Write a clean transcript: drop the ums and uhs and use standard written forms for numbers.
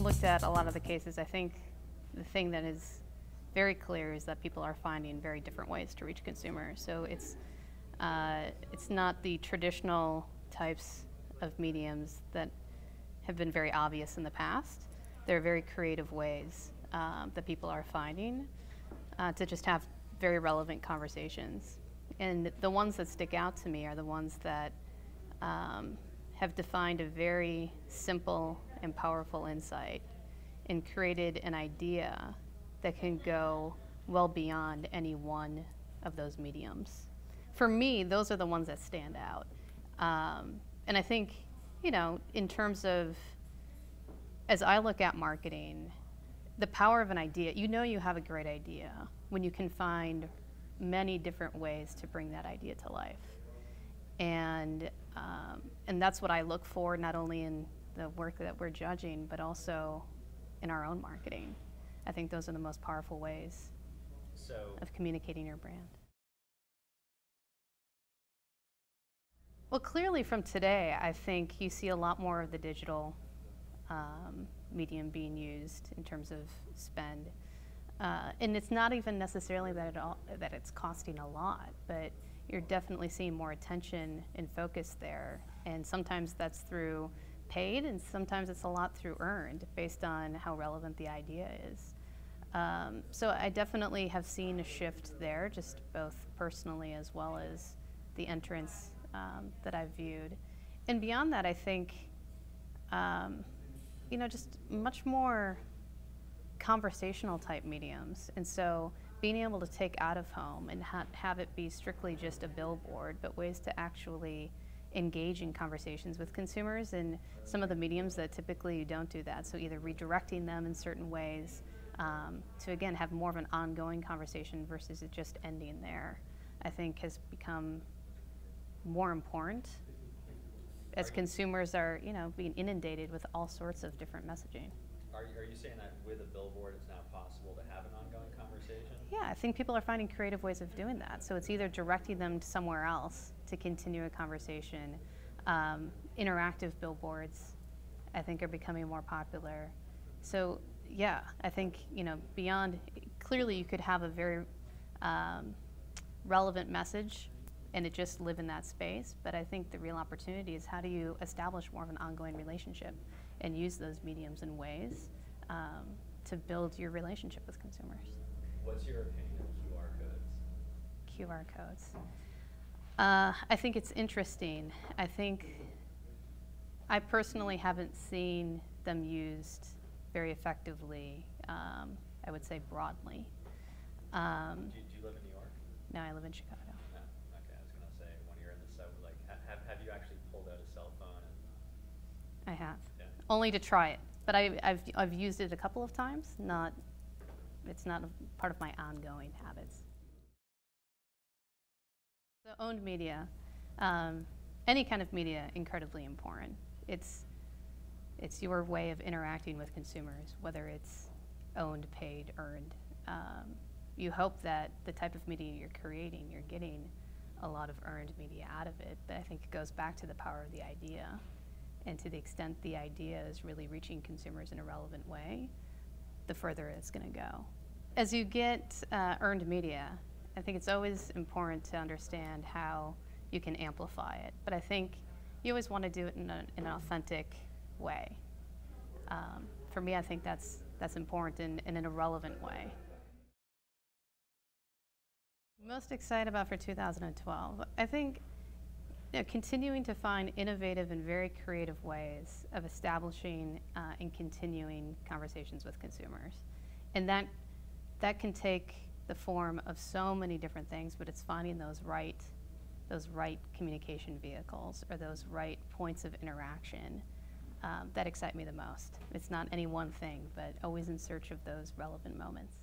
looked at a lot of the cases, I think the thing that is very clear is that people are finding very different ways to reach consumers. So it's not the traditional types of mediums that have been very obvious in the past. There are very creative ways that people are finding to just have very relevant conversations. And the ones that stick out to me are the ones that have defined a very simple and powerful insight and created an idea that can go well beyond any one of those mediums. For me, those are the ones that stand out. And I think, you know, in terms of, as I look at marketing, the power of an idea, you know you have a great idea when you can find many different ways to bring that idea to life. And that's what I look for, not only in the work that we're judging, but also in our own marketing. I think those are the most powerful ways of communicating your brand. Well, clearly from today, I think you see a lot more of the digital medium being used in terms of spend. And it's not even necessarily that it's costing a lot, but you're definitely seeing more attention and focus there. And sometimes that's through paid, and sometimes it's a lot through earned, based on how relevant the idea is. So I definitely have seen a shift there, just both personally as well as the entrants that I've viewed. And beyond that, I think, you know, just much more conversational type mediums. And so being able to take out of home and have it be strictly just a billboard, but ways to actually engage in conversations with consumers in some of the mediums that typically you don't do that. So either redirecting them in certain ways to, again, have more of an ongoing conversation versus it just ending there, I think has become more important as consumers are, you know, being inundated with all sorts of different messaging. Are you saying that with a billboard it's now possible to have an ongoing conversation? Yeah, I think people are finding creative ways of doing that. So it's either directing them to somewhere else to continue a conversation. Interactive billboards, I think, are becoming more popular. So yeah, I think, you know, beyond, clearly you could have a very relevant message and it just live in that space. But I think the real opportunity is how do you establish more of an ongoing relationship and use those mediums in ways to build your relationship with consumers. What's your opinion of QR codes? QR codes. I think it's interesting. I think I personally haven't seen them used very effectively, I would say broadly. Do you live in New York? No, I live in Chicago. No. Okay, I was going to say, when you're in the South, like, have you actually pulled out a cell phone? I have. Yeah. Only to try it. But I've used it a couple of times. It's not a part of my ongoing habits. So owned media, any kind of media, incredibly important. It's your way of interacting with consumers, whether it's owned, paid, earned. You hope that the type of media you're creating, you're getting a lot of earned media out of it. But I think it goes back to the power of the idea. And to the extent the idea is really reaching consumers in a relevant way, the further it's going to go. As you get earned media, I think it's always important to understand how you can amplify it. But I think you always want to do it in an authentic way. For me, I think that's important and in a relevant way. Most excited about for 2012, I think, you know, continuing to find innovative and very creative ways of establishing and continuing conversations with consumers. And that can take the form of so many different things, but it's finding those right communication vehicles or those right points of interaction that excite me the most. It's not any one thing, but always in search of those relevant moments.